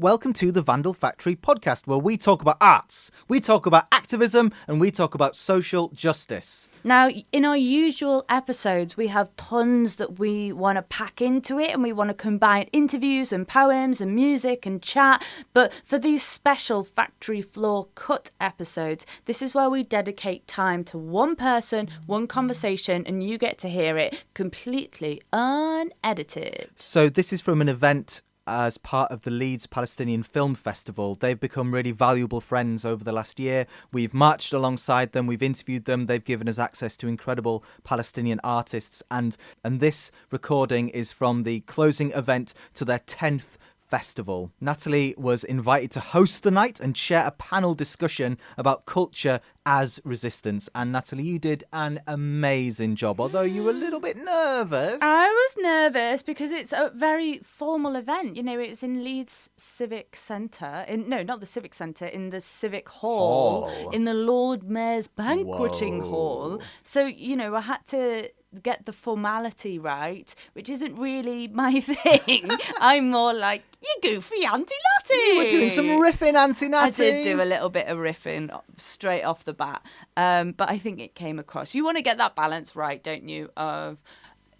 welcome to the Vandal Factory podcast, where we talk about arts, we talk about activism, and we talk about social justice. Now, in our usual episodes, we have tons that we want to pack into it, and we want to combine interviews and poems and music and chat. But for these special factory floor cut episodes, this is where we dedicate time to one person, one conversation, and you get to hear it completely unedited. So this is from an event as part of the Leeds Palestinian Film Festival. They've become really valuable friends over the last year. We've marched alongside them, we've interviewed them, they've given us access to incredible Palestinian artists, and this recording is from the closing event to their 10th festival. Natalie was invited to host the night and share a panel discussion about culture as resistance. And Natalie, you did an amazing job, although you were a little bit nervous. I was nervous because it's a very formal event. You know, it's in Leeds Civic Centre. Not the Civic Centre, in the Civic Hall. In the Lord Mayor's banqueting hall. So, you know, I had to get the formality right, which isn't really my thing. I'm more like, you goofy Auntie Natty. You were doing some riffing, Auntie Natty. I did do a little bit of riffing straight off the bat, but I think it came across. You want to get that balance right, don't you? Of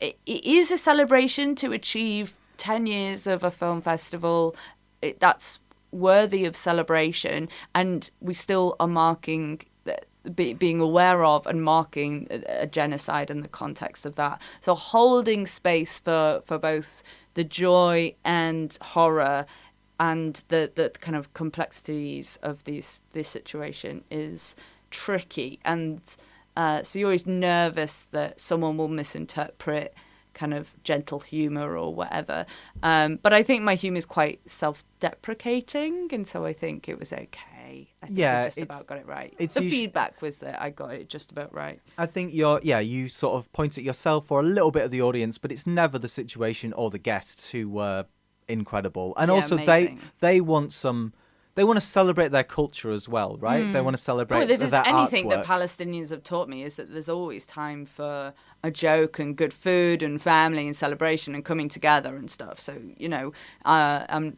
it is a celebration to achieve 10 years of a film festival. That's worthy of celebration, and we still are marking being aware of and marking a genocide in the context of that. So holding space for both the joy and horror and the kind of complexities of this situation is tricky. And so you're always nervous that someone will misinterpret kind of gentle humour or whatever. But I think my humour is quite self-deprecating, and so I think it was okay. I think I just about got it right. The feedback was that I got it just about right. I think you sort of point at yourself or a little bit of the audience, but it's never the situation or the guests who were incredible. And also amazing. they want to celebrate their culture as well, right? They want to celebrate their artwork. If there's anything that Palestinians have taught me is that there's always time for a joke and good food and family and celebration and coming together and stuff. So, you know, I'm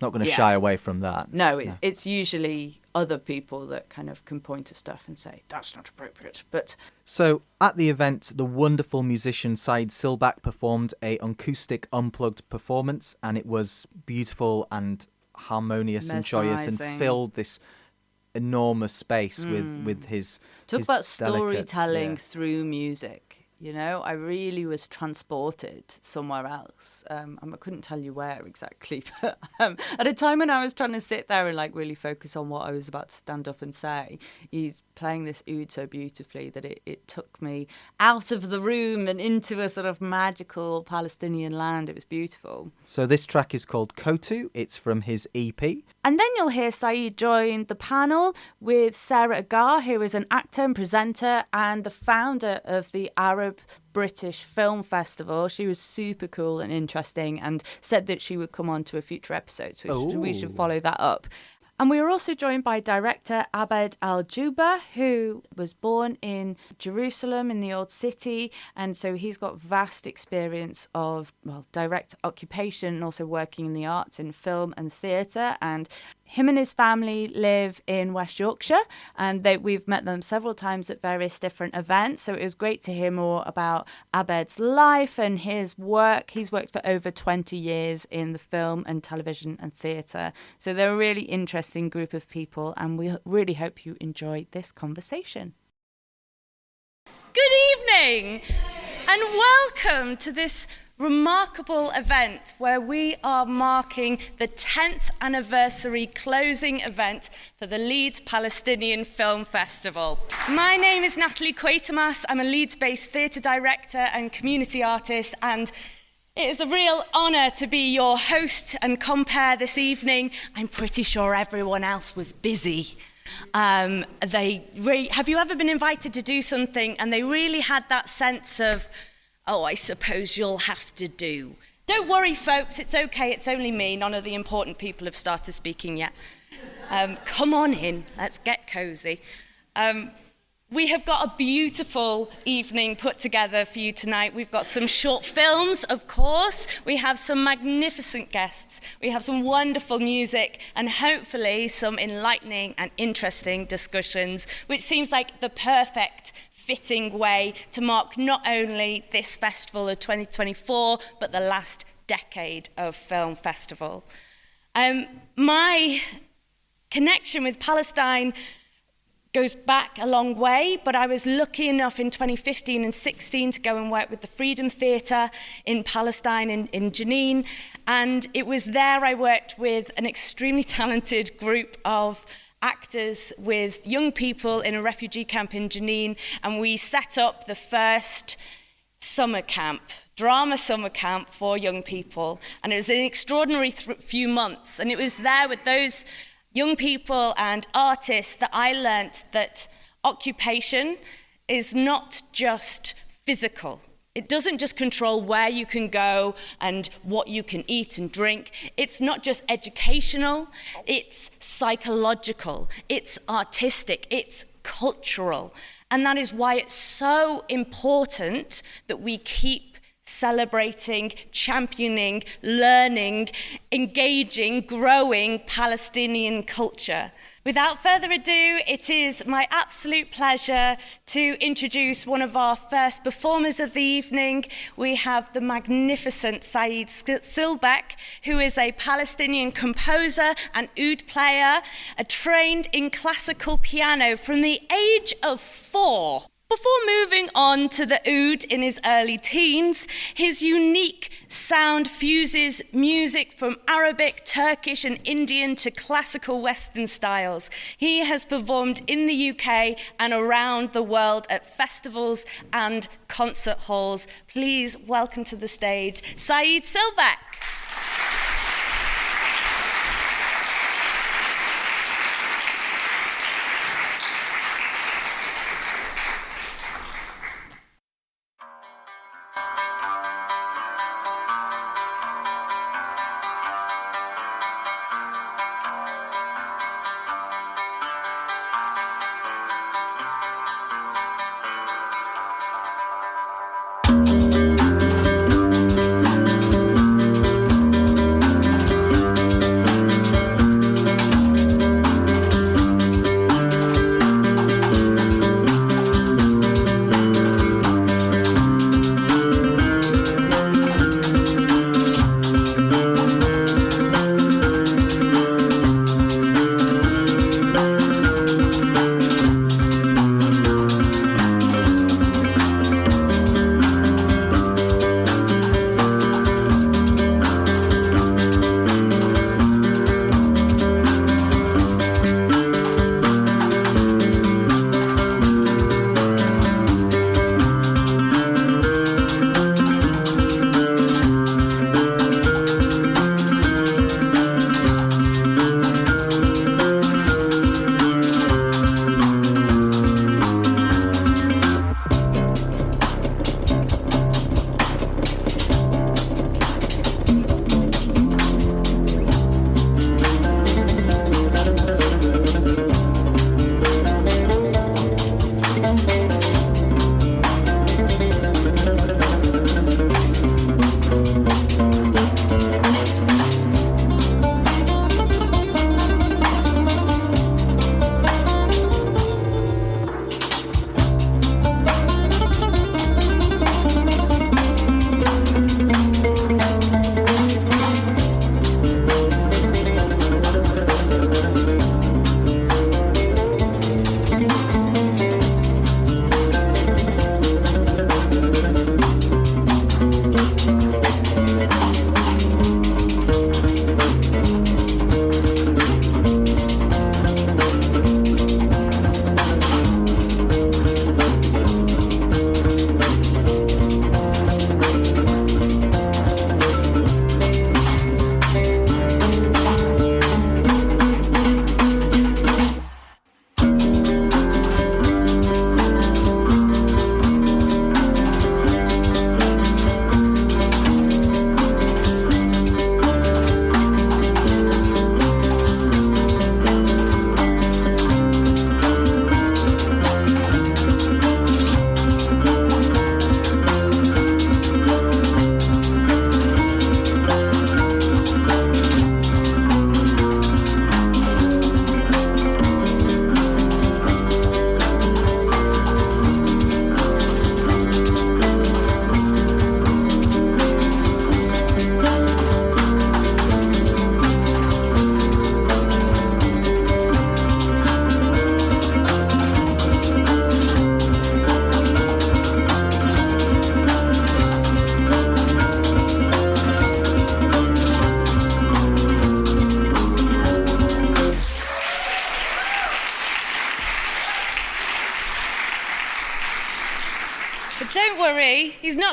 not going to shy away from that. No, it's usually other people that kind of can point to stuff and say, that's not appropriate. But so at the event, the wonderful musician Saied Silbak performed an acoustic unplugged performance, and it was beautiful and harmonious and joyous and filled this enormous space with his talk his about delicate, storytelling through music. You know, I really was transported somewhere else. I couldn't tell you where exactly, but at a time when I was trying to sit there and like really focus on what I was about to stand up and say, he's playing this oud so beautifully that it took me out of the room and into a sort of magical Palestinian land. It was beautiful. So this track is called Kotu. It's from his EP. And then you'll hear Saied join the panel with Sarah Agha, who is an actor and presenter and the founder of the Arab British Film Festival. She was super cool and interesting and said that she would come on to a future episode, so we should follow that up. And we were also joined by director Abed Al Ju'beh, who was born in Jerusalem in the Old City. And so he's got vast experience of, direct occupation and also working in the arts in film and theatre. And him and his family live in West Yorkshire, and we've met them several times at various different events. So it was great to hear more about Abed's life and his work. He's worked for over 20 years in the film and television and theatre. So they're a really interesting group of people, and we really hope you enjoy this conversation. Good evening, and welcome to this remarkable event where we are marking the 10th anniversary closing event for the Leeds Palestinian Film Festival. My name is Natalie Quatermass. I'm a Leeds-based theatre director and community artist, and it is a real honour to be your host and compere this evening. I'm pretty sure everyone else was busy. Have you ever been invited to do something and they really had that sense of, oh, I suppose you'll have to do. Don't worry, folks, it's okay, it's only me. None of the important people have started speaking yet. Come on in, let's get cosy. We have got a beautiful evening put together for you tonight. We've got some short films, of course. We have some magnificent guests. We have some wonderful music and hopefully some enlightening and interesting discussions, which seems like the perfect fitting way to mark not only this festival of 2024, but the last decade of film festival. My connection with Palestine goes back a long way, but I was lucky enough in 2015 and 16 to go and work with the Freedom Theatre in Palestine, in Jenin, and it was there I worked with an extremely talented group of actors with young people in a refugee camp in Jenin, and we set up the first summer camp, drama summer camp for young people, and it was an extraordinary few months, and it was there with those young people and artists that I learnt that occupation is not just physical. It doesn't just control where you can go and what you can eat and drink. It's not just educational, it's psychological, it's artistic, it's cultural. And that is why it's so important that we keep celebrating, championing, learning, engaging, growing Palestinian culture. Without further ado, it is my absolute pleasure to introduce one of our first performers of the evening. We have the magnificent Saied Silbak, who is a Palestinian composer and oud player, trained in classical piano from the age of 4. Before moving on to the oud in his early teens, his unique sound fuses music from Arabic, Turkish and Indian to classical Western styles. He has performed in the UK and around the world at festivals and concert halls. Please welcome to the stage, Saied Silbak.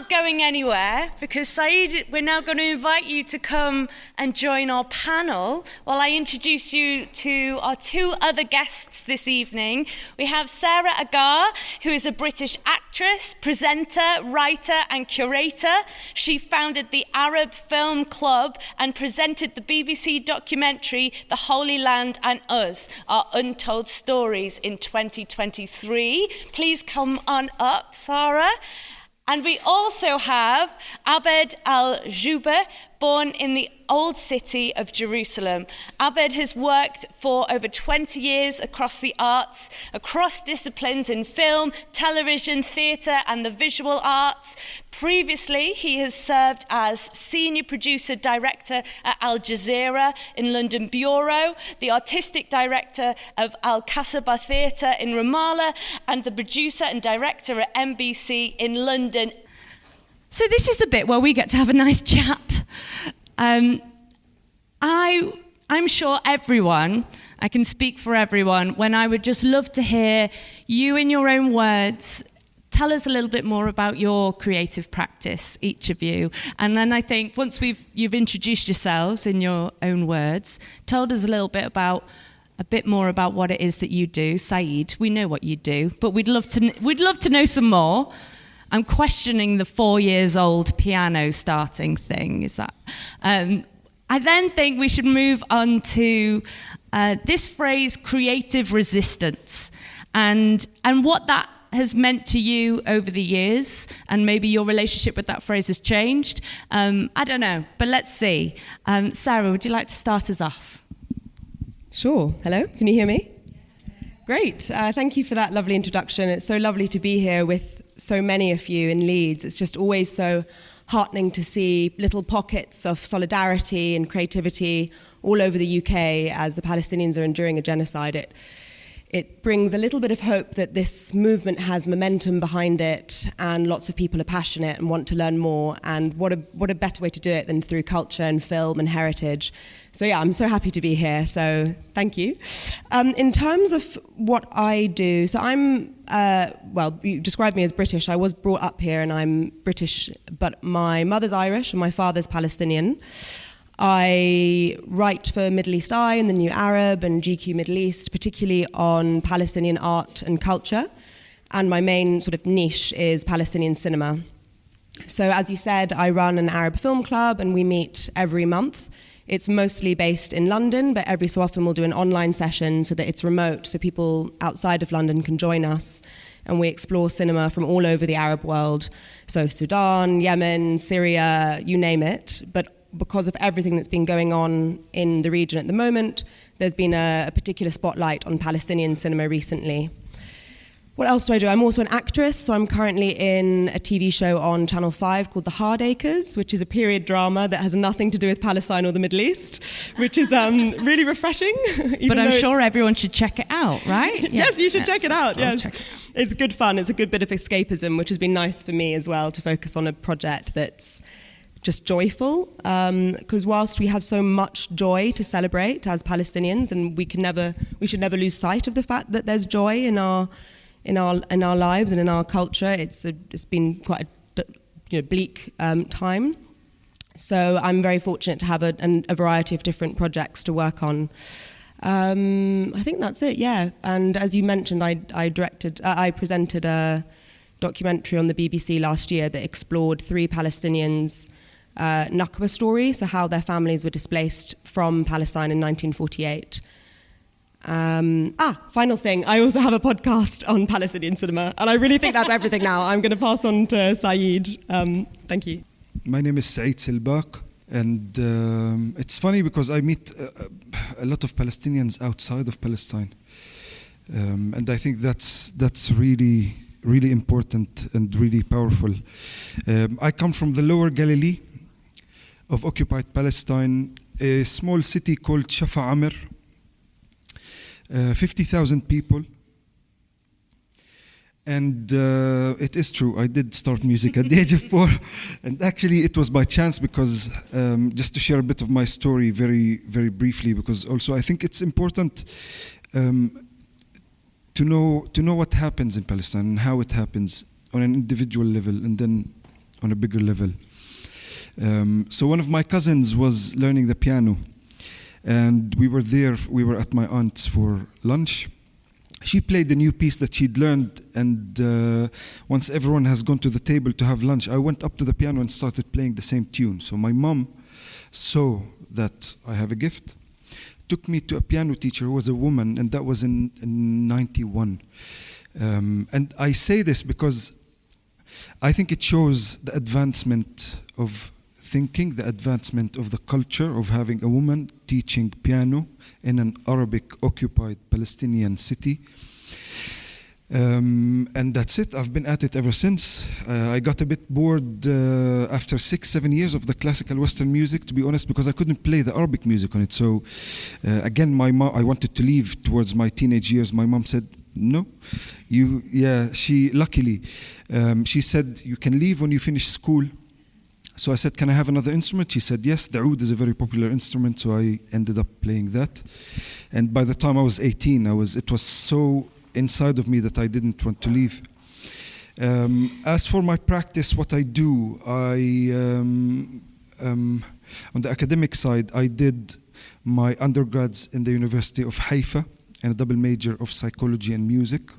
not going anywhere because Saied, we're now going to invite you to come and join our panel while I introduce you to our two other guests this evening. We have Sarah Agha, who is a British actress, presenter, writer and curator. She founded the Arab Film Club and presented the BBC documentary The Holy Land and Us, Our Untold Stories in 2023. Please come on up, Sarah. And we also have Abed Al Ju'beh, born in the old city of Jerusalem. Abed has worked for over 20 years across the arts, across disciplines in film, television, theatre and the visual arts. Previously, he has served as senior producer director at Al Jazeera in London Bureau, the artistic director of Al Kasabah Theatre in Ramallah, and the producer and director at NBC in London. So this is the bit where we get to have a nice chat. I'm sure everyone, I can speak for everyone, when I would just love to hear you in your own words tell us a little bit more about your creative practice, each of you. And then I think once you've introduced yourselves in your own words, told us a bit more about what it is that you do. Saied, we know what you do, but we'd love to know some more. I'm questioning the 4 years old piano starting thing. Is that? I then think we should move on to this phrase, creative resistance, and what that has meant to you over the years, and maybe your relationship with that phrase has changed. I don't know, but let's see. Sarah, would you like to start us off? Sure. Hello, can you hear me? Great. Thank you for that lovely introduction. It's so lovely to be here with so many of you in Leeds. It's just always so heartening to see little pockets of solidarity and creativity all over the UK as the Palestinians are enduring a genocide. It brings a little bit of hope that this movement has momentum behind it and lots of people are passionate and want to learn more, and what a better way to do it than through culture and film and heritage. So yeah, I'm so happy to be here, so thank you. In terms of what I do, so I'm, you described me as British. I was brought up here and I'm British, but my mother's Irish and my father's Palestinian. I write for Middle East Eye and The New Arab and GQ Middle East, particularly on Palestinian art and culture. And my main sort of niche is Palestinian cinema. So as you said, I run an Arab film club and we meet every month. It's mostly based in London, but every so often we'll do an online session so that it's remote, so people outside of London can join us. And we explore cinema from all over the Arab world. So Sudan, Yemen, Syria, you name it. But because of everything that's been going on in the region at the moment, there's been a particular spotlight on Palestinian cinema recently. What else do I do? I'm also an actress, so I'm currently in a TV show on Channel 5 called The Hardacres, which is a period drama that has nothing to do with Palestine or the Middle East, which is really refreshing. But I'm sure everyone should check it out, right? Yes, you should check it out, yes. It's good fun. It's a good bit of escapism, which has been nice for me as well, to focus on a project that's just joyful, because whilst we have so much joy to celebrate as Palestinians, and we should never lose sight of the fact that there's joy in our lives and in our culture. It's been quite a bleak time. So I'm very fortunate to have a variety of different projects to work on. I think that's it, yeah. And as you mentioned, I presented a documentary on the BBC last year that explored 3 Palestinians' Nakba story, so how their families were displaced from Palestine in 1948. Final thing, I also have a podcast on Palestinian cinema, and I really think that's everything now. I'm going to pass on to Saied. Thank you. My name is Saied Silbak, and it's funny because I meet a lot of Palestinians outside of Palestine, and I think that's really, really important and really powerful. I come from the Lower Galilee of occupied Palestine, a small city called Shafa Amr, 50,000 people. And it is true, I did start music at the age of 4. And actually it was by chance because, just to share a bit of my story very, very briefly, because also I think it's important to know what happens in Palestine and how it happens on an individual level, and then on a bigger level. So one of my cousins was learning the piano, and we were at my aunt's for lunch. She played a new piece that she'd learned, and once everyone has gone to the table to have lunch, I went up to the piano and started playing the same tune. So my mom saw that I have a gift, took me to a piano teacher who was a woman, and that was in 91. And I say this because I think it shows the advancement of thinking, the advancement of the culture of having a woman teaching piano in an Arabic-occupied Palestinian city. And that's it. I've been at it ever since. I got a bit bored after 6-7 years of the classical Western music, to be honest, because I couldn't play the Arabic music on it. So again, I wanted to leave towards my teenage years. My mom said, no, luckily, she said, you can leave when you finish school. So I said, can I have another instrument? She said, yes, the oud is a very popular instrument, so I ended up playing that. And by the time I was 18, it was so inside of me that I didn't want to leave. As for my practice, what I do, on the academic side, I did my undergrads in the University of Haifa and a double major of psychology and music.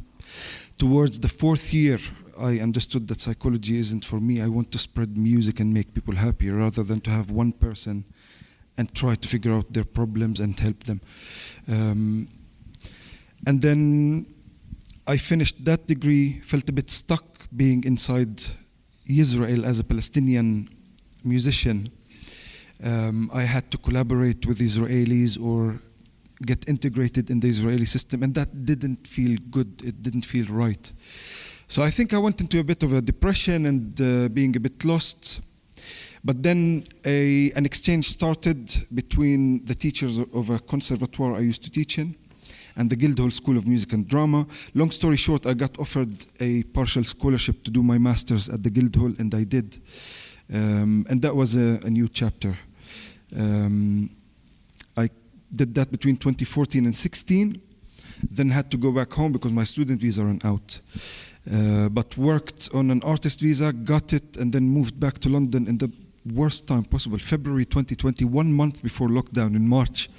Towards the 4th year, I understood that psychology isn't for me. I want to spread music and make people happy rather than to have one person and try to figure out their problems and help them. And then I finished that degree, felt a bit stuck being inside Israel as a Palestinian musician. I had to collaborate with Israelis or get integrated in the Israeli system, and that didn't feel good. It didn't feel right. So I think I went into a bit of a depression and being a bit lost. But then an exchange started between the teachers of a conservatoire I used to teach in and the Guildhall School of Music and Drama. Long story short, I got offered a partial scholarship to do my master's at the Guildhall, and I did. And that was a new chapter. I did that between 2014 and 16, then had to go back home because my student visa ran out. But worked on an artist visa, got it, and then moved back to London in the worst time possible, February 2020, 1 month before lockdown in March.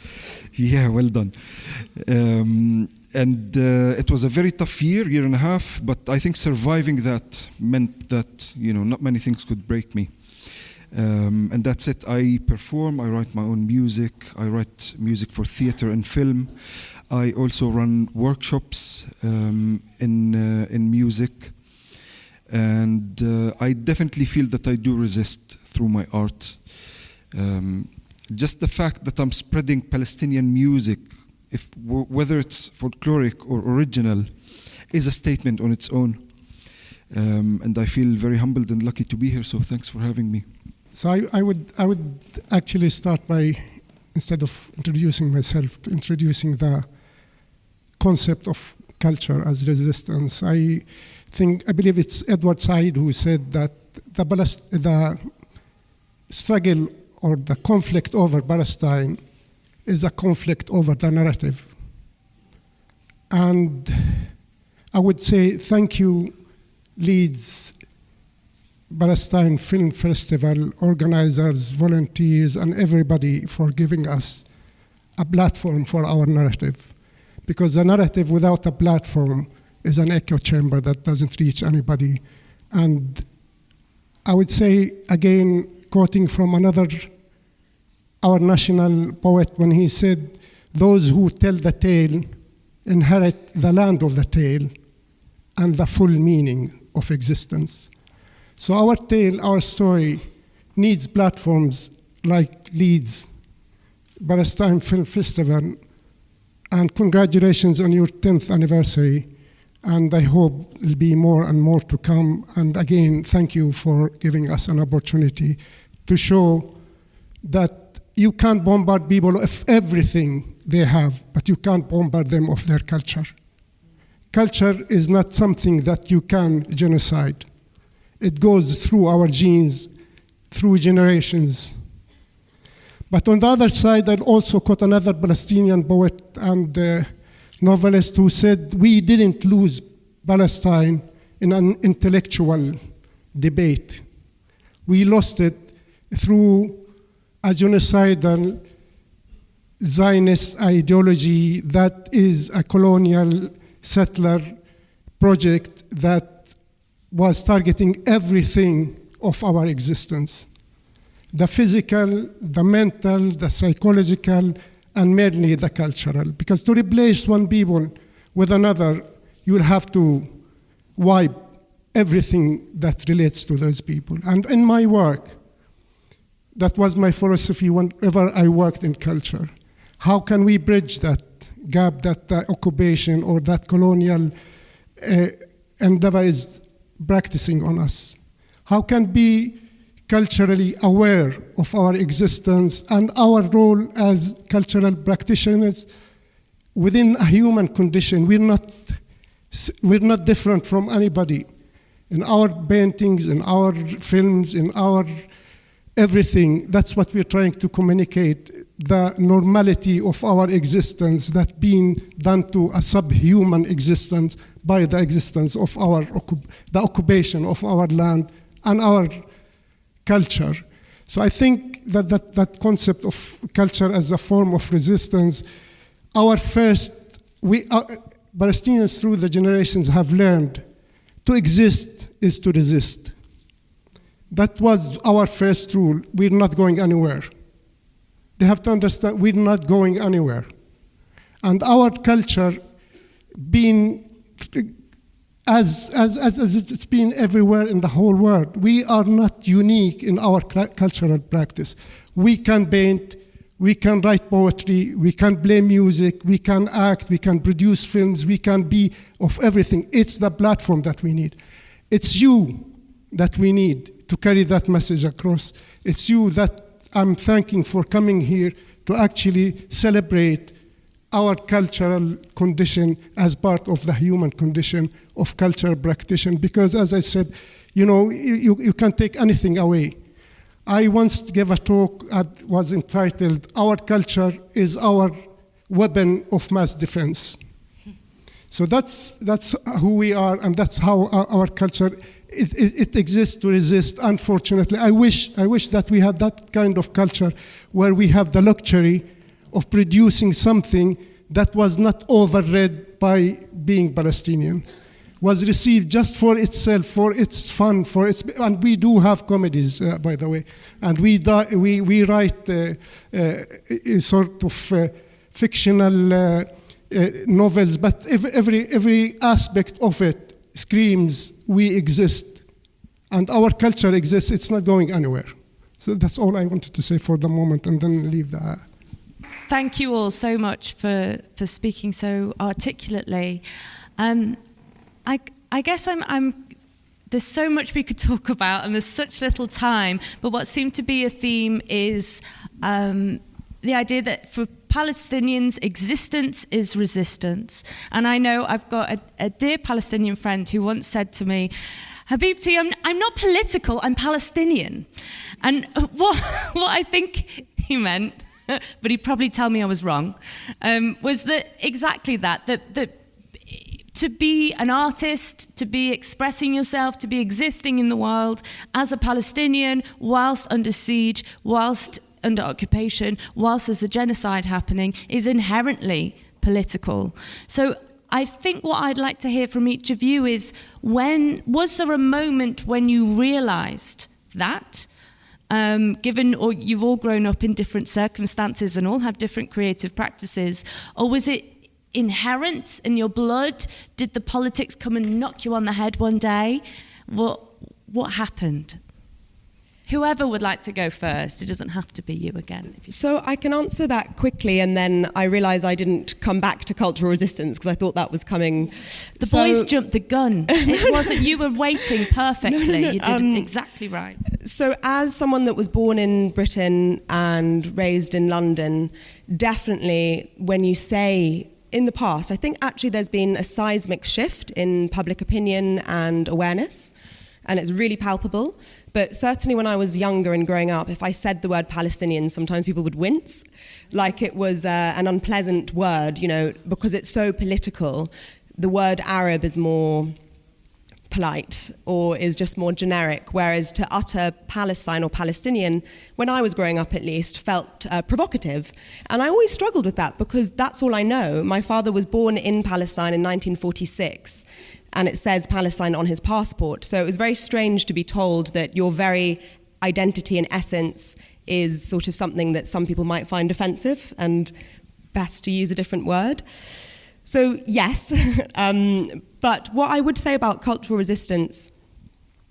Yeah, well done. And it was a very tough year and a half, but I think surviving that meant that, not many things could break me. And that's it. I perform, I write my own music, I write music for theater and film. I also run workshops in music, and I definitely feel that I do resist through my art. Just the fact that I'm spreading Palestinian music, whether it's folkloric or original, is a statement on its own. And I feel very humbled and lucky to be here, so thanks for having me. So I would actually start by, instead of introducing myself, introducing the concept of culture as resistance. I believe it's Edward Said who said that the struggle or the conflict over Palestine is a conflict over the narrative. And I would say thank you, Leeds Palestine Film Festival organizers, volunteers, and everybody for giving us a platform for our narrative. Because the narrative without a platform is an echo chamber that doesn't reach anybody. And I would say, again, quoting from our national poet, when he said, those who tell the tale inherit the land of the tale and the full meaning of existence. So our tale, our story, needs platforms like Leeds Palestine Film Festival. And congratulations on your 10th anniversary. And I hope there'll be more and more to come. And again, thank you for giving us an opportunity to show that you can't bombard people of everything they have, but you can't bombard them of their culture. Culture is not something that you can genocide. It goes through our genes, through generations. But on the other side, I also quote another Palestinian poet and novelist who said, we didn't lose Palestine in an intellectual debate. We lost it through a genocidal Zionist ideology that is a colonial settler project that was targeting everything of our existence. The physical, the mental, the psychological, and mainly the cultural. Because to replace one people with another, you will have to wipe everything that relates to those people. And in my work, that was my philosophy whenever I worked in culture. How can we bridge that gap that the occupation or that colonial endeavor is practicing on us? How can we be culturally aware of our existence and our role as cultural practitioners within a human condition? We're not different from anybody. In our paintings, in our films, in our everything, that's what we're trying to communicate, the normality of our existence that being done to a subhuman existence by the existence of the occupation of our land and our culture. So I think that concept of culture as a form of resistance, Palestinians through the generations have learned to exist is to resist. That was our first rule. We're not going anywhere. They have to understand we're not going anywhere. And our culture, being as it's been everywhere in the whole world, we are not unique in our cultural practice. We can paint, we can write poetry, we can play music, we can act, we can produce films, we can be of everything. It's the platform that we need. It's you that we need to carry that message across. It's you that I'm thanking for coming here to actually celebrate our cultural condition as part of the human condition of cultural practitioner. Because as I said, you can't take anything away. I once gave a talk that was entitled, "Our culture is our weapon of mass defense." So that's who we are, and that's how our culture it exists to resist. Unfortunately, I wish that we had that kind of culture where we have the luxury of producing something that was not overread by being Palestinian, was received just for itself, for its fun, and we do have comedies, by the way, and we write sort of fictional novels, but every aspect of it screams we exist, and our culture exists. It's not going anywhere. So that's all I wanted to say for the moment, and then leave that. Thank you all so much for speaking so articulately. I guess there's so much we could talk about, and there's such little time, but what seemed to be a theme is the idea that for Palestinians, existence is resistance. And I know I've got a dear Palestinian friend who once said to me, "Habibti, I'm not political, I'm Palestinian." And what I think he meant, but he'd probably tell me I was wrong, was that exactly that to be an artist, to be expressing yourself, to be existing in the world as a Palestinian whilst under siege, whilst under occupation, whilst there's a genocide happening, is inherently political. So I think what I'd like to hear from each of you is, was there a moment when you realised that, given or you've all grown up in different circumstances and all have different creative practices, or was it inherent in your blood? Did the politics come and knock you on the head one day? What happened? Whoever would like to go first, it doesn't have to be you again. So I can answer that quickly, and then I realise I didn't come back to cultural resistance because I thought that was coming. The boys jumped the gun. It wasn't, you were waiting perfectly. No. You did it exactly right. So as someone that was born in Britain and raised in London, definitely when you say in the past, I think actually there's been a seismic shift in public opinion and awareness, and it's really palpable. But certainly when I was younger and growing up, if I said the word Palestinian, sometimes people would wince, like it was an unpleasant word, because it's so political. The word Arab is more polite or is just more generic, whereas to utter Palestine or Palestinian, when I was growing up at least, felt provocative. And I always struggled with that because that's all I know. My father was born in Palestine in 1946, and it says Palestine on his passport. So it was very strange to be told that your very identity and essence is sort of something that some people might find offensive, and best to use a different word. So yes, but what I would say about cultural resistance,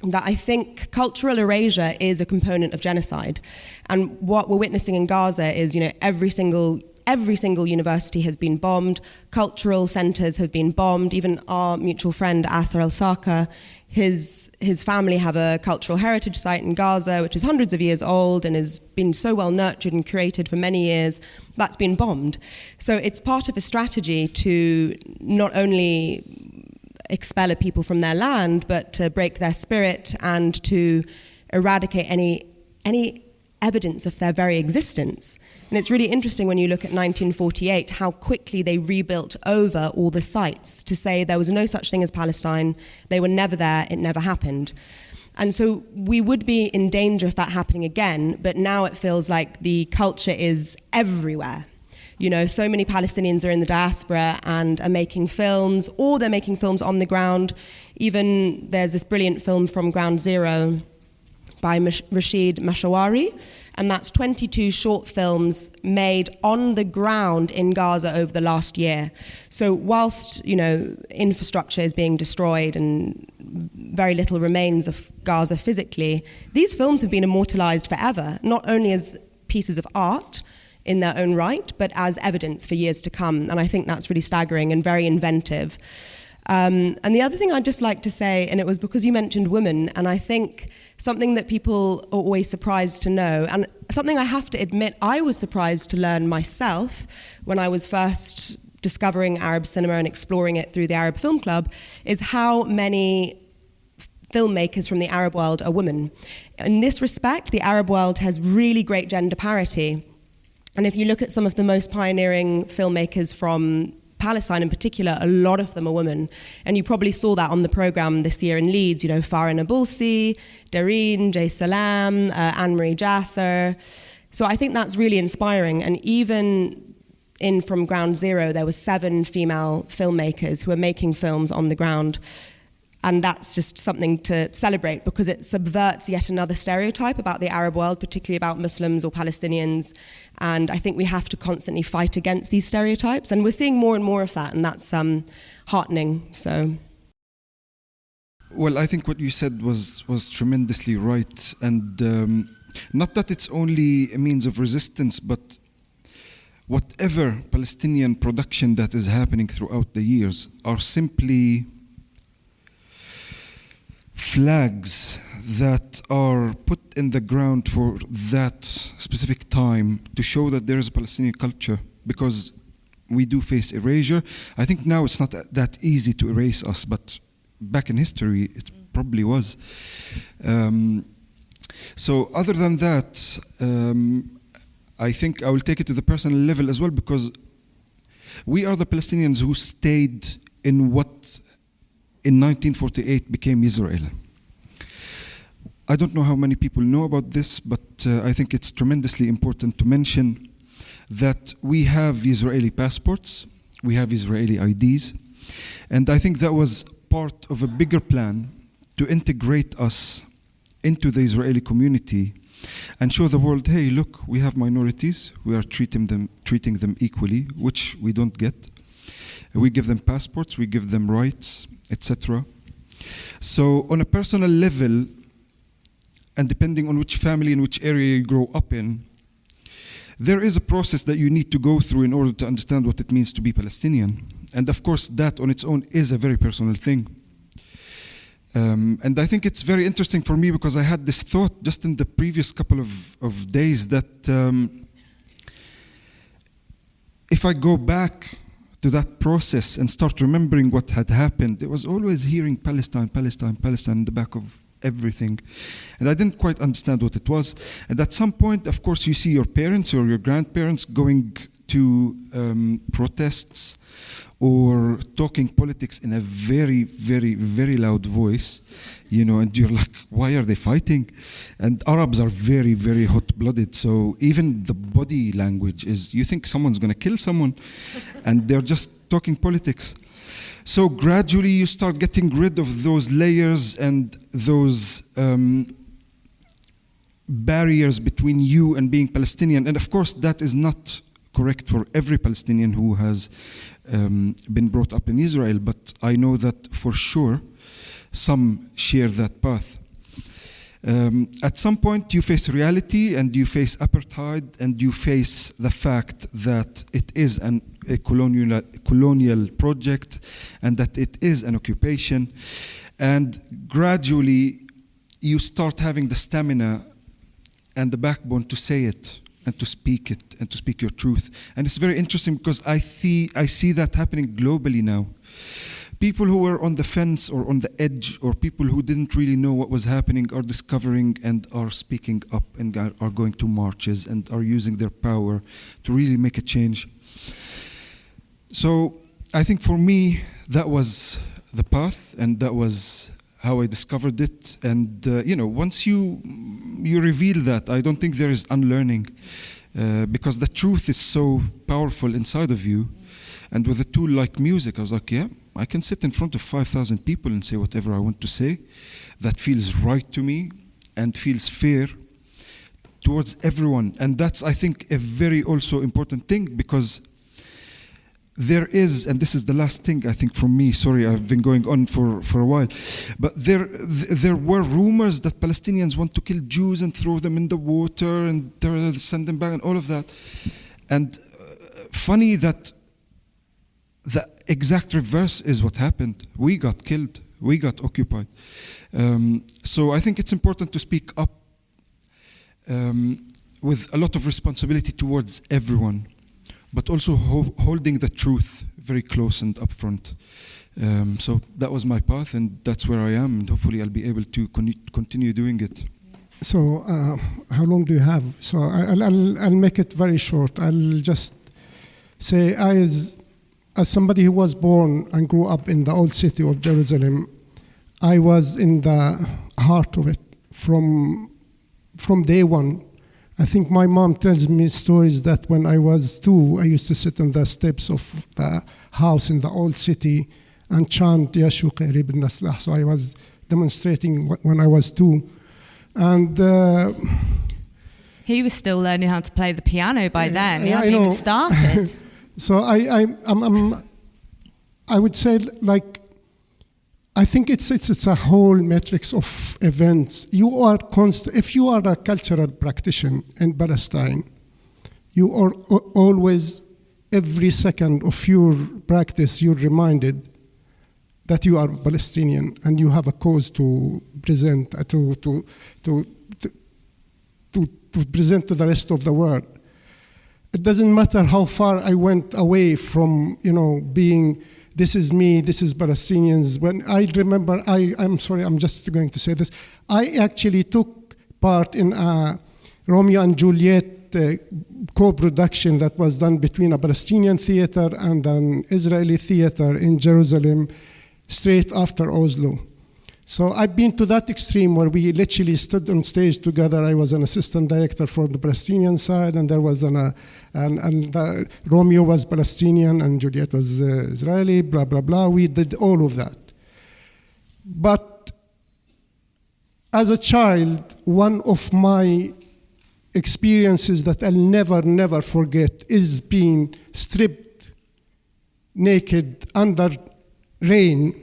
that I think cultural erasure is a component of genocide. And what we're witnessing in Gaza is, every single university has been bombed, cultural centres have been bombed. Even our mutual friend Asser Al-Saka, his family have a cultural heritage site in Gaza, which is hundreds of years old and has been so well nurtured and curated for many years. That's been bombed. So it's part of a strategy to not only expel a people from their land, but to break their spirit and to eradicate any evidence of their very existence. And it's really interesting when you look at 1948, how quickly they rebuilt over all the sites to say there was no such thing as Palestine, they were never there, it never happened. And so we would be in danger of that happening again, but now it feels like the culture is everywhere. So many Palestinians are in the diaspora and are making films, or they're making films on the ground. Even there's this brilliant film from Ground Zero by Rashid Mashawari, and that's 22 short films made on the ground in Gaza over the last year. So whilst, infrastructure is being destroyed and very little remains of Gaza physically, these films have been immortalized forever, not only as pieces of art in their own right, but as evidence for years to come. And I think that's really staggering and very inventive. And the other thing I'd just like to say, and it was because you mentioned women, and I think something that people are always surprised to know, and something I have to admit I was surprised to learn myself when I was first discovering Arab cinema and exploring it through the Arab Film Club, is how many filmmakers from the Arab world are women. In this respect, the Arab world has really great gender parity. And if you look at some of the most pioneering filmmakers from Palestine in particular, a lot of them are women. And you probably saw that on the program this year in Leeds, Farah Nabulsi, Dareen, Jay Salam, Anne-Marie Jasser. So I think that's really inspiring. And even from Ground Zero, there were 7 female filmmakers who are making films on the ground. And that's just something to celebrate because it subverts yet another stereotype about the Arab world, particularly about Muslims or Palestinians. And I think we have to constantly fight against these stereotypes. And we're seeing more and more of that, and that's heartening. So, well, I think what you said was tremendously right. And not that it's only a means of resistance, but whatever Palestinian production that is happening throughout the years are simply flags that are put in the ground for that specific time to show that there is a Palestinian culture, because we do face erasure. I think now it's not that easy to erase us, but back in history it probably was. So other than that, I think I will take it to the personal level as well, because we are the Palestinians who stayed in what in 1948 became Israel. I don't know how many people know about this, but I think it's tremendously important to mention that we have Israeli passports, we have Israeli IDs, and I think that was part of a bigger plan to integrate us into the Israeli community and show the world, hey, look, we have minorities, we are treating them equally, which we don't get. We give them passports, we give them rights, etc. So on a personal level, and depending on which family and which area you grow up in, there is a process that you need to go through in order to understand what it means to be Palestinian. And of course, that on its own is a very personal thing. And I think it's very interesting for me because I had this thought just in the previous couple of days that if I go back to that process and start remembering what had happened, it was always hearing Palestine, Palestine, Palestine in the back of everything. And I didn't quite understand what it was. And at some point, of course, you see your parents or your grandparents going to protests or talking politics in a very, very, very loud voice, and you're like, why are they fighting? And Arabs are very, very hot-blooded, so even the body language is, you think someone's going to kill someone, and they're just talking politics. So gradually you start getting rid of those layers and those barriers between you and being Palestinian. And of course, that is not correct for every Palestinian who has been brought up in Israel, but I know that for sure some share that path. At some point you face reality and you face apartheid and you face the fact that it is a colonial project and that it is an occupation, and gradually you start having the stamina and the backbone to say it and to speak it and to speak your truth. And it's very interesting because I see that happening globally now. People who were on the fence or on the edge, or people who didn't really know what was happening, are discovering and are speaking up and are going to marches and are using their power to really make a change. So I think for me, that was the path, and that was how I discovered it. And once you reveal that, I don't think there is unlearning, because the truth is so powerful inside of you. And with a tool like music, I was like, yeah, I can sit in front of 5,000 people and say whatever I want to say. That feels right to me and feels fair towards everyone. And that's, I think, a very also important thing, because there is, and this is the last thing I think from me, sorry, I've been going on for a while, but there were rumors that Palestinians want to kill Jews and throw them in the water and send them back and all of that. And funny that the exact reverse is what happened. We got killed. We got occupied. So I think it's important to speak up with a lot of responsibility towards everyone, but also holding the truth very close and upfront. So that was my path, and that's where I am, and hopefully I'll be able to continue doing it. So how long do you have? So I'll make it very short. I'll just say, as somebody who was born and grew up in the old city of Jerusalem, I was in the heart of it from day one. I think my mom tells me stories that when I was 2, I used to sit on the steps of the house in the old city and chant Yashu Qarib al-Naslah. So I was demonstrating when I was 2. And he was still learning how to play the piano by then. He hadn't I know. even started. So I would say, like, I think it's a whole matrix of events. You are if you are a cultural practitioner in Palestine, you are always, every second of your practice, you're reminded that you are Palestinian and you have a cause to present to present to the rest of the world. It doesn't matter how far I went away from, being, this is me, this is Palestinians. When I remember, I'm sorry, I'm just going to say this. I actually took part in a Romeo and Juliet co-production that was done between a Palestinian theater and an Israeli theater in Jerusalem straight after Oslo. So I've been to that extreme where we literally stood on stage together. I was an assistant director for the Palestinian side, and there was Romeo was Palestinian and Juliet was Israeli, blah, blah, blah. We did all of that. But as a child, one of my experiences that I'll never forget is being stripped naked under rain,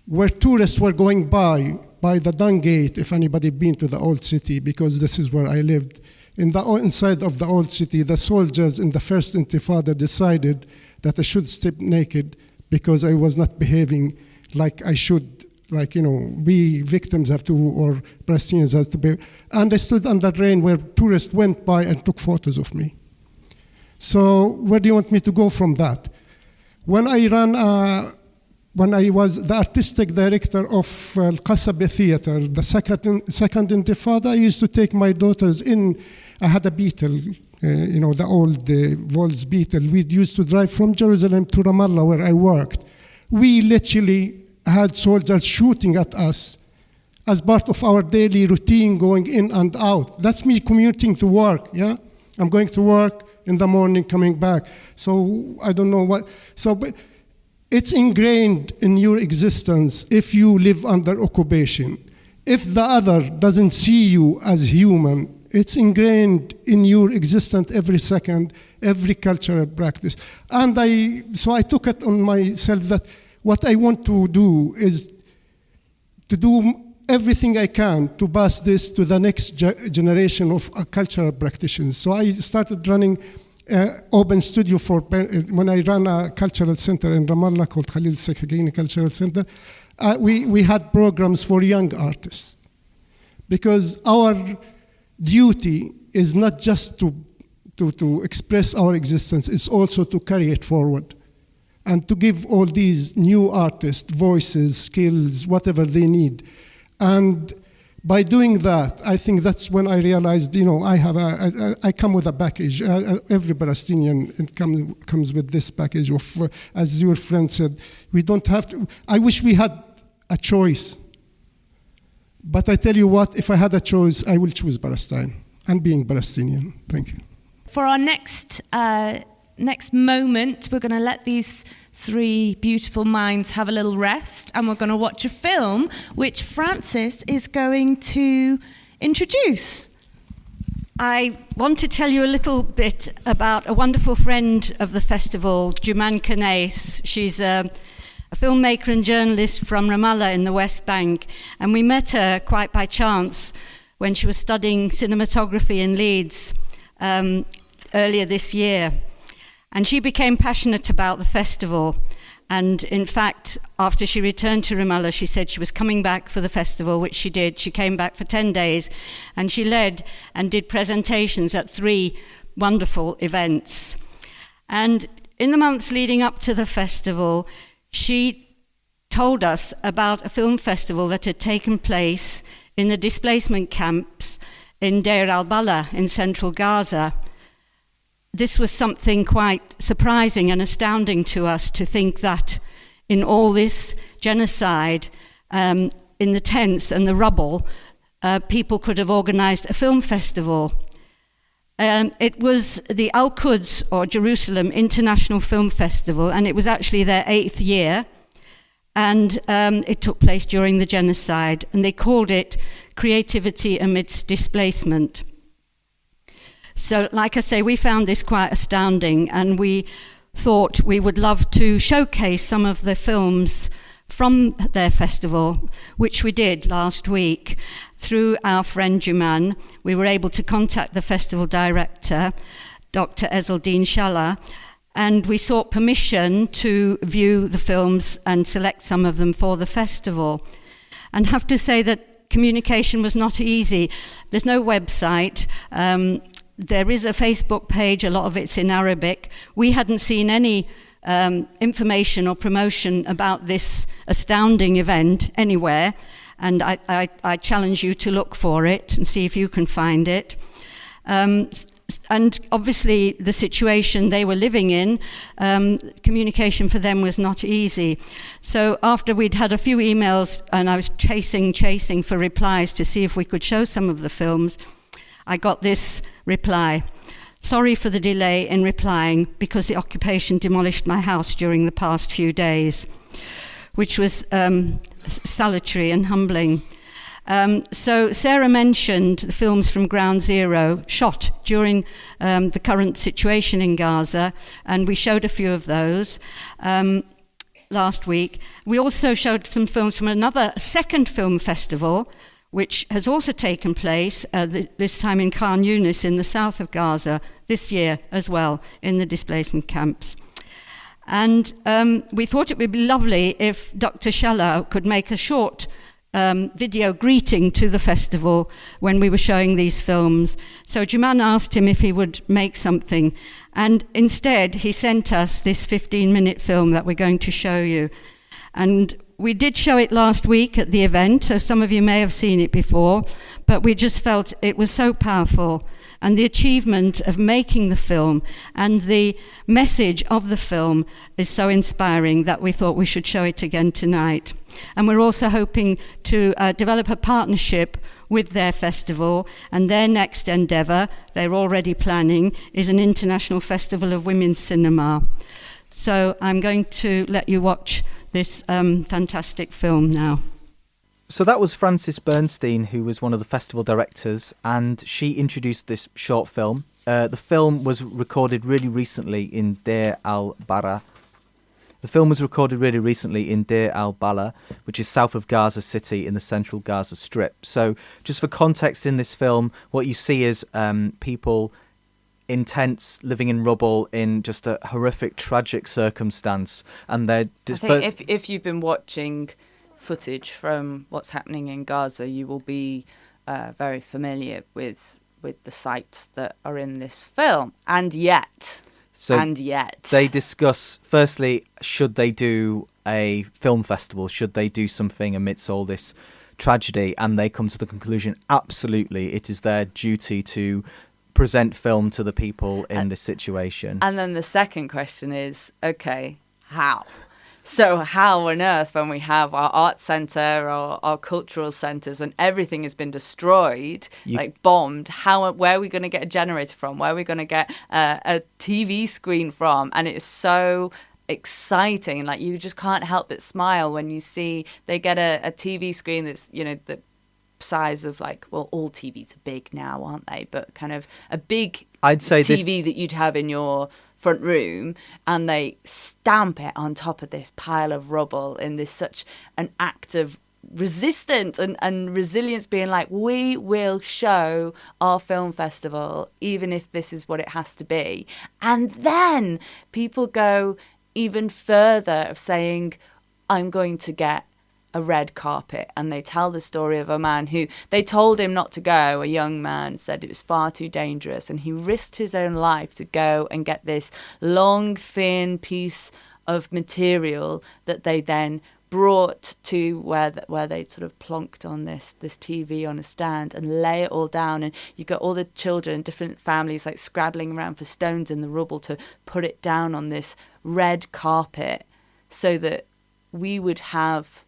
where tourists were going by the Dung Gate, if anybody been to the old city, because this is where I lived. Inside of the old city, the soldiers in the first Intifada decided that I should strip naked because I was not behaving like I should, we victims have to, or Palestinians have to behave. And I stood under rain where tourists went by and took photos of me. So where do you want me to go from that? When I was the artistic director of Al-Qasabi Theater, the second Intifada, I used to take my daughters in. I had a Beetle the old Volks Beetle. We used to drive from Jerusalem to Ramallah, where I worked. We literally had soldiers shooting at us as part of our daily routine, going in and out. That's me commuting to work, yeah? I'm going to work in the morning, coming back. So I don't know what. But it's ingrained in your existence if you live under occupation. If the other doesn't see you as human, it's ingrained in your existence every second, every cultural practice. And so I took it on myself that what I want to do is to do everything I can to pass this to the next generation of cultural practitioners. So I started running open studio when I ran a cultural center in Ramallah called Khalil Sekhaghini Cultural Center. We had programs for young artists, because our duty is not just to express our existence, it's also to carry it forward and to give all these new artists voices, skills, whatever they need. And by doing that, I think that's when I realized, I come with a package. Every Palestinian comes with this package of, as your friend said, we don't have to. I wish we had a choice. But I tell you what, if I had a choice, I will choose Palestine and being Palestinian. Thank you. For our next moment, we're going to let these three beautiful minds have a little rest, and we're going to watch a film which Francis is going to introduce. I want to tell you a little bit about a wonderful friend of the festival, Juman Kanais. She's a filmmaker and journalist from Ramallah in the West Bank, and we met her quite by chance when she was studying cinematography in Leeds earlier this year. And she became passionate about the festival. And in fact, after she returned to Ramallah, she said she was coming back for the festival, which she did. She came back for 10 days, and she led and did presentations at 3 wonderful events. And in the months leading up to the festival, she told us about a film festival that had taken place in the displacement camps in Deir al-Bala in central Gaza. This was something quite surprising and astounding to us, to think that in all this genocide, in the tents and the rubble, people could have organized a film festival. It was the Al-Quds, or Jerusalem International Film Festival, and it was actually their 8th year, and it took place during the genocide, and they called it Creativity Amidst Displacement. So, like I say, we found this quite astounding, and we thought we would love to showcase some of the films from their festival, which we did last week. Through our friend Juman, we were able to contact the festival director, Dr. Ezeldin Shala, and we sought permission to view the films and select some of them for the festival. And have to say that communication was not easy. There's no website. There is a Facebook page, a lot of it's in Arabic. We hadn't seen any information or promotion about this astounding event anywhere, and I challenge you to look for it and see if you can find it. And obviously the situation they were living in, communication for them was not easy. So after we'd had a few emails and I was chasing for replies to see if we could show some of the films, I got this reply: sorry for the delay in replying because the occupation demolished my house during the past few days, which was salutary and humbling. So Sarah mentioned the films from Ground Zero, shot during the current situation in Gaza, and we showed a few of those last week. We also showed some films from another second film festival, which has also taken place, this time in Khan Yunis in the south of Gaza, this year as well, in the displacement camps. And we thought it would be lovely if Dr. Shala could make a short video greeting to the festival when we were showing these films. So Juman asked him if he would make something, and instead he sent us this 15-minute film that we're going to show you. And we did show it last week at the event, so some of you may have seen it before, but we just felt it was so powerful and the achievement of making the film and the message of the film is so inspiring that we thought we should show it again tonight. And we're also hoping to develop a partnership with their festival, and their next endeavour, they're already planning, is an international festival of women's cinema. So I'm going to let you watch this fantastic film now. So that was Frances Bernstein, who was one of the festival directors, and she introduced this short film. The film was recorded really recently in Deir al-Bala. The film was recorded really recently in Deir al-Bala, which is south of Gaza City in the central Gaza Strip. So just for context, in this film, what you see is people in tents, living in rubble, in just a horrific, tragic circumstance. And they're I think if you've been watching footage from what's happening in Gaza, you will be very familiar with the sites that are in this film. And yet... they discuss, firstly, should they do a film festival? Should they do something amidst all this tragedy? And they come to the conclusion, absolutely, it is their duty to present film to the people in this situation. And then the second question is, okay, how? So how on earth, when we have our art centre or our cultural centres, when everything has been destroyed, bombed, where are we going to get a generator from? Where are we going to get a TV screen from? And it is so exciting. Like, you just can't help but smile when you see they get a TV screen that's, the size of, all TVs are big now, aren't they? But kind of a big TV that you'd have in your front room, and they stamp it on top of this pile of rubble in this such an act of resistance and resilience, being like, we will show our film festival even if this is what it has to be. And then people go even further of saying, I'm going to get a red carpet, and they tell the story of a man who they told him not to go. A young man said it was far too dangerous, and he risked his own life to go and get this long, thin piece of material that they then brought to where they sort of plonked on this TV on a stand and lay it all down. And you got all the children, different families, like scrabbling around for stones in the rubble to put it down on this red carpet, so that we would have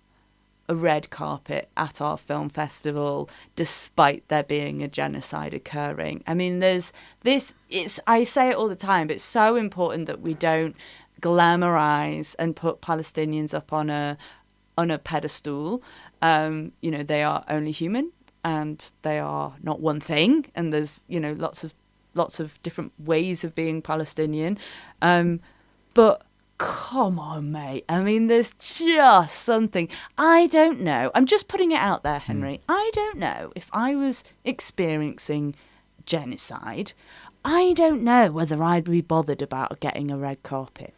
a red carpet at our film festival, despite there being a genocide occurring. I mean, I say it all the time, but it's so important that we don't glamorize and put Palestinians up on a pedestal. They are only human, and they are not one thing, and there's lots of different ways of being Palestinian, but come on, mate. I mean, there's just something. I don't know. I'm just putting it out there, Henry. I don't know if I was experiencing genocide. I don't know whether I'd be bothered about getting a red carpet.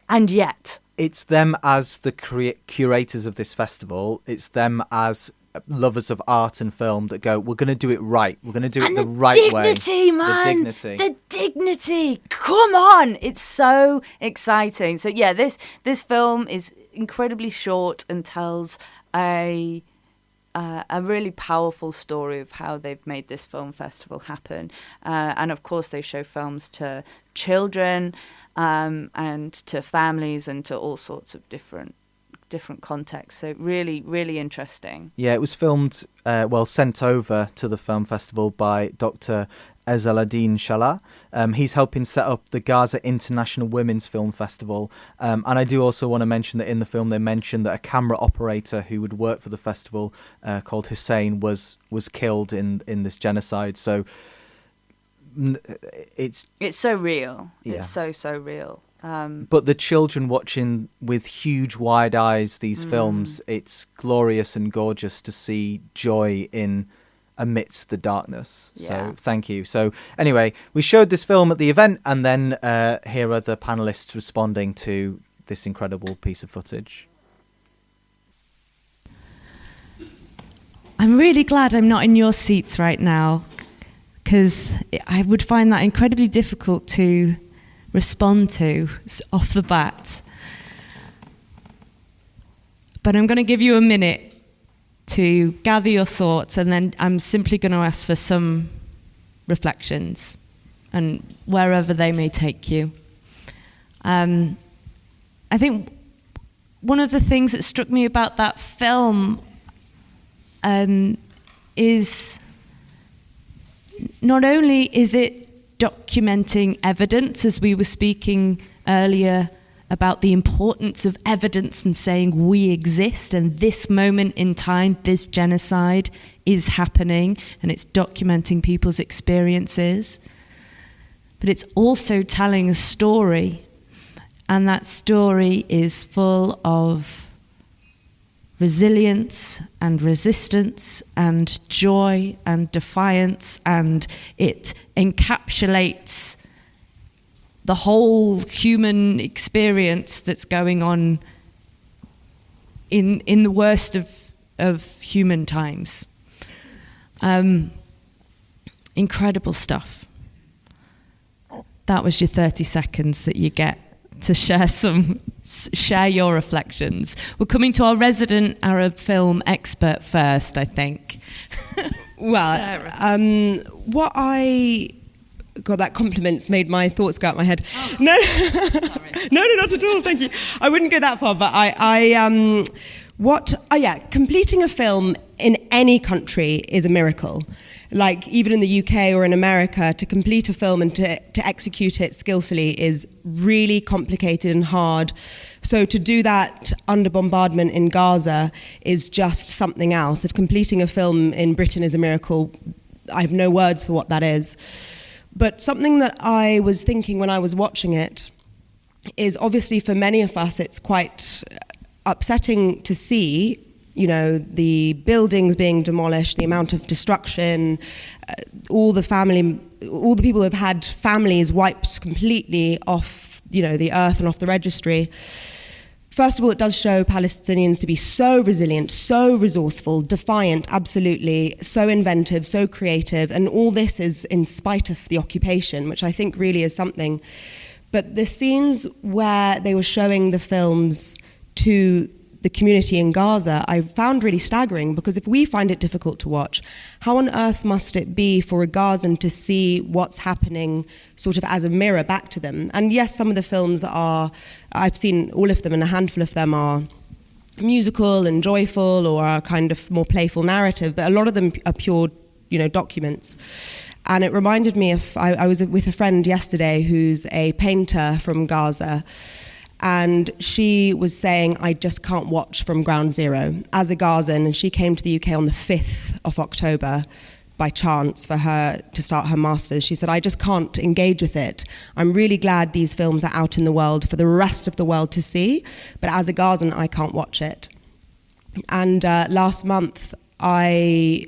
And yet, it's them as the curators of this festival. It's them as lovers of art and film that go, we're going to do it right. We're going to do it the right way. Man. The dignity. Come on. It's so exciting. So yeah, this film is incredibly short and tells a really powerful story of how they've made this film festival happen. And of course, they show films to children and to families and to all sorts of different contexts. So really, really interesting. Yeah, it was filmed, sent over to the film festival by Dr. Ezaladin Shalah. He's helping set up the Gaza International Women's Film Festival. And I do also want to mention that in the film they mentioned that a camera operator who would work for the festival called Hussein was killed in this genocide. So it's so real. Yeah. It's so real. But the children watching with huge wide eyes these films, it's glorious and gorgeous to see joy in amidst the darkness. Yeah. So thank you. So anyway, we showed this film at the event, and then here are the panelists responding to this incredible piece of footage. I'm really glad I'm not in your seats right now, because I would find that incredibly difficult to respond to off the bat. But I'm going to give you a minute to gather your thoughts, and then I'm simply going to ask for some reflections, and wherever they may take you. I think one of the things that struck me about that film is not only is it documenting evidence, as we were speaking earlier about the importance of evidence and saying we exist and this moment in time, this genocide is happening, and it's documenting people's experiences, but it's also telling a story, and that story is full of resilience and resistance and joy and defiance, and it encapsulates the whole human experience that's going on in the worst of human times. Incredible stuff. That was your 30 seconds that you get to share your reflections. We're coming to our resident Arab film expert first, I think. Well, what I God, that compliments made my thoughts go out my head. Oh. No, not at all. Thank you. I wouldn't go that far, but completing a film in any country is a miracle. Like even in the UK or in America, to complete a film and to execute it skillfully is really complicated and hard. So to do that under bombardment in Gaza is just something else. If completing a film in Britain is a miracle, I have no words for what that is. But something that I was thinking when I was watching it is obviously for many of us it's quite upsetting to see, you know, the buildings being demolished, the amount of destruction, all the people who have had families wiped completely off, you know, the earth and off the registry. First of all, it does show Palestinians to be so resilient, so resourceful, defiant, absolutely, so inventive, so creative, and all this is in spite of the occupation, which I think really is something. But the scenes where they were showing the films to the community in Gaza, I found really staggering, because if we find it difficult to watch, how on earth must it be for a Gazan to see what's happening sort of as a mirror back to them? And yes, some of the films are, I've seen all of them, and a handful of them are musical and joyful or are kind of more playful narrative, but a lot of them are pure, you know, documents. And it reminded me of, I was with a friend yesterday who's a painter from Gaza, and she was saying, I just can't watch from ground zero. As a Gazan, and she came to the UK on the 5th of October by chance for her to start her master's. She said, I just can't engage with it. I'm really glad these films are out in the world for the rest of the world to see, but as a Gazan, I can't watch it. And last month, I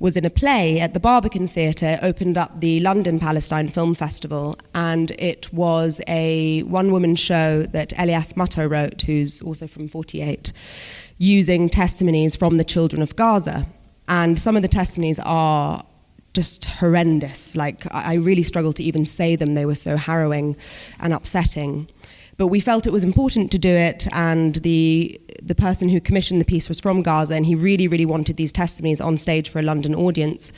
was in a play at the Barbican Theatre, opened up the London Palestine Film Festival, and it was a one-woman show that Elias Matto wrote, who's also from 48, using testimonies from the children of Gaza. And some of the testimonies are just horrendous. Like, I really struggled to even say them. They were so harrowing and upsetting. But we felt it was important to do it, and the person who commissioned the piece was from Gaza, and he really, really wanted these testimonies on stage for a London audience.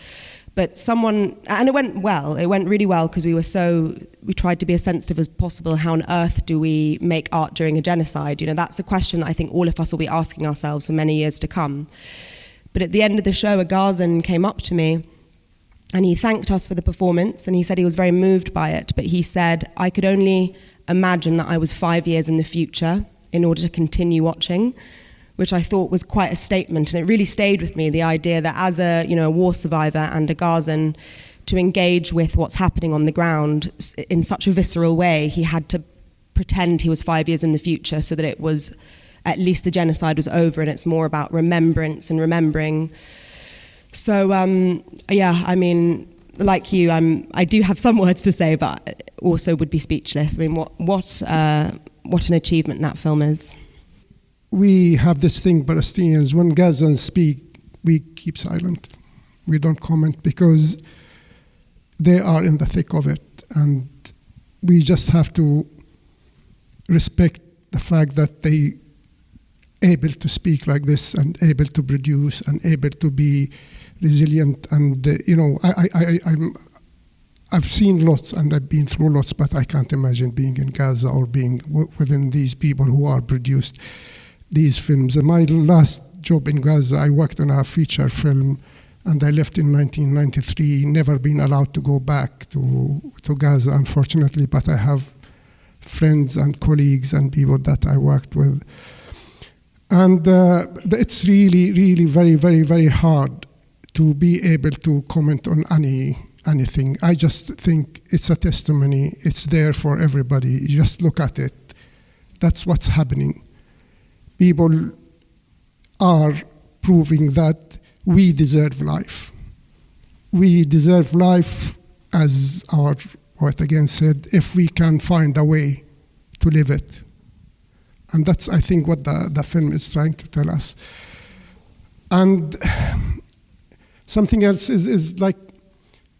But and it went well. It went really well because we tried to be as sensitive as possible. How on earth do we make art during a genocide? You know, that's a question that I think all of us will be asking ourselves for many years to come. But at the end of the show, a Gazan came up to me, and he thanked us for the performance, and he said he was very moved by it, but he said, I could only imagine that I was 5 years in the future in order to continue watching, which I thought was quite a statement. And it really stayed with me, the idea that as a war survivor and a Gazan, to engage with what's happening on the ground in such a visceral way, he had to pretend he was 5 years in the future so that it was, at least the genocide was over, and it's more about remembrance and remembering. So, I mean, like you, I do have some words to say, but also would be speechless. I mean, what an achievement that film is. We have this thing, Palestinians, when Gazans speak, we keep silent. We don't comment because they are in the thick of it. And we just have to respect the fact that they able to speak like this and able to produce and able to be resilient. And I've seen lots and I've been through lots, but I can't imagine being in Gaza or being within these people who are produced these films. And my last job in Gaza, I worked on a feature film, and I left in 1993, never been allowed to go back to Gaza, unfortunately, but I have friends and colleagues and people that I worked with. And it's really, really very, very, very hard to be able to comment on anything. I just think it's a testimony. It's there for everybody. You just look at it. That's what's happening. People are proving that we deserve life. We deserve life, as our poet again said, if we can find a way to live it. And that's, I think, what the film is trying to tell us. And something else is like,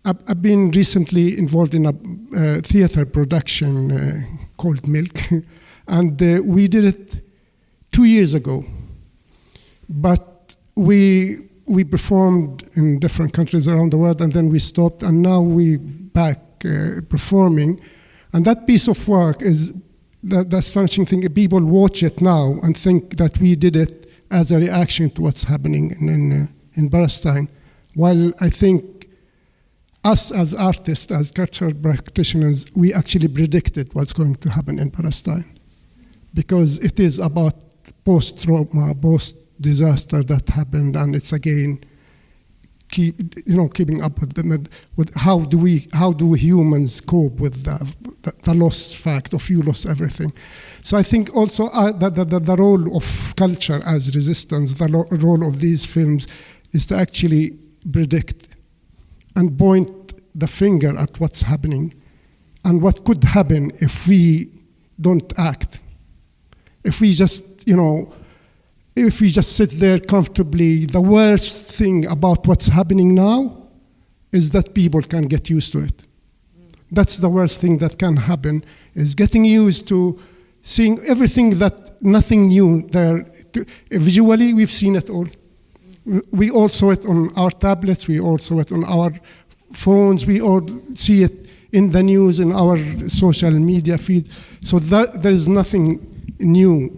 I've been recently involved in a theater production called Milk, and we did it 2 years ago. But we performed in different countries around the world, and then we stopped, and now we're back performing. And that piece of work is the astonishing thing. People watch it now and think that we did it as a reaction to what's happening in Palestine, while I think us as artists, as cultural practitioners, we actually predicted what's going to happen in Palestine, because it is about post-trauma, post-disaster that happened, and it's again keeping up with how do humans cope with the lost fact of you lost everything. So I think also the role of culture as resistance, the role of these films is to actually predict and point the finger at what's happening and what could happen if we don't act. If we just, if we just sit there comfortably. The worst thing about what's happening now is that people can get used to it. That's the worst thing that can happen, is getting used to seeing everything, that nothing new there. Visually, we've seen it all. We all saw it on our tablets, we all saw it on our phones, we all see it in the news, in our social media feed. So there is nothing new.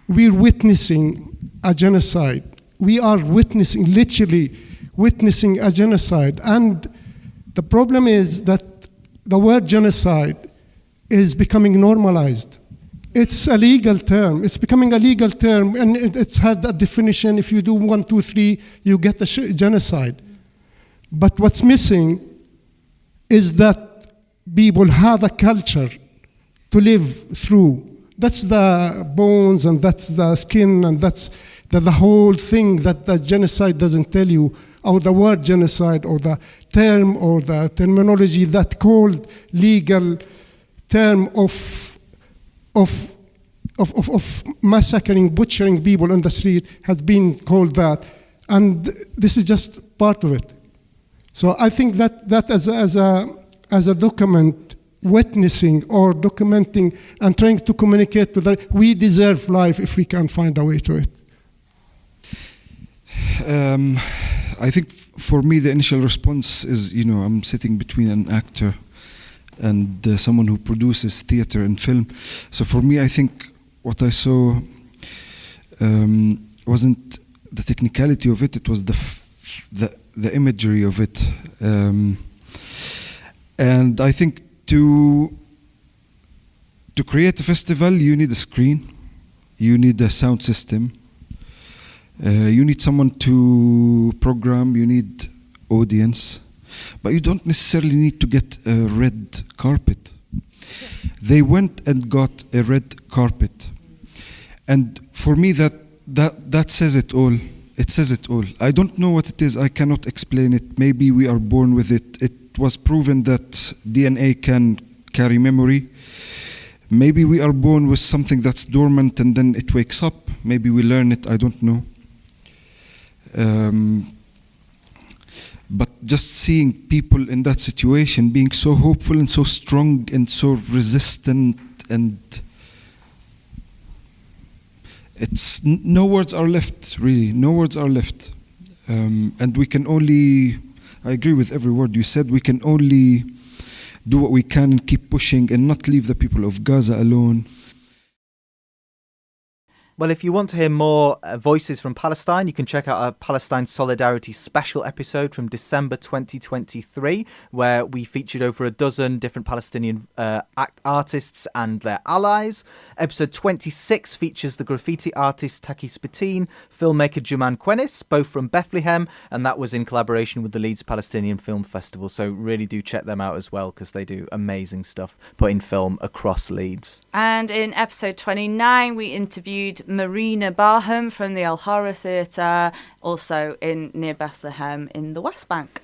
We're witnessing a genocide. We are literally witnessing a genocide. And the problem is that the word genocide is becoming normalized. It's a legal term. It's becoming a legal term, and it's had a definition. If you do 1, 2, 3, you get a genocide. But what's missing is that people have a culture to live through. That's the bones, and that's the skin, and that's the whole thing that the genocide doesn't tell you, or the word genocide, or the term, or the terminology, that called legal term of massacring, butchering people on the street has been called that. And this is just part of it. So I think that as a document, witnessing or documenting and trying to communicate to that we deserve life if we can find a way to it. I think for me the initial response is, I'm sitting between an actor and someone who produces theater and film. So for me, I think what I saw wasn't the technicality of it; it was the imagery of it. And I think to create a festival, you need a screen, you need a sound system, you need someone to program, you need audience. But you don't necessarily need to get a red carpet. They went and got a red carpet. And for me, that says it all. It says it all. I don't know what it is. I cannot explain it. Maybe we are born with it. It was proven that DNA can carry memory. Maybe we are born with something that's dormant and then it wakes up. Maybe we learn it. I don't know. But just seeing people in that situation being so hopeful and so strong and so resistant, and it's no words are left, really. No words are left. And we can only, I agree with every word you said, we can only do what we can and keep pushing and not leave the people of Gaza alone. Well, if you want to hear more voices from Palestine, you can check out our Palestine Solidarity special episode from December 2023, where we featured over a dozen different Palestinian artists and their allies. Episode 26 features the graffiti artist Taki Spatin, filmmaker Juman Quenis, both from Bethlehem, and that was in collaboration with the Leeds Palestinian Film Festival. So really do check them out as well, because they do amazing stuff putting film across Leeds. And in episode 29, we interviewed Marina Barham from the Al Horror Theatre, also near Bethlehem in the West Bank.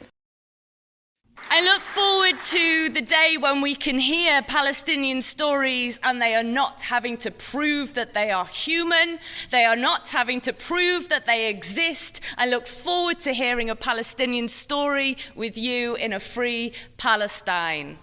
I look forward to the day when we can hear Palestinian stories and they are not having to prove that they are human, they are not having to prove that they exist. I look forward to hearing a Palestinian story with you in a free Palestine.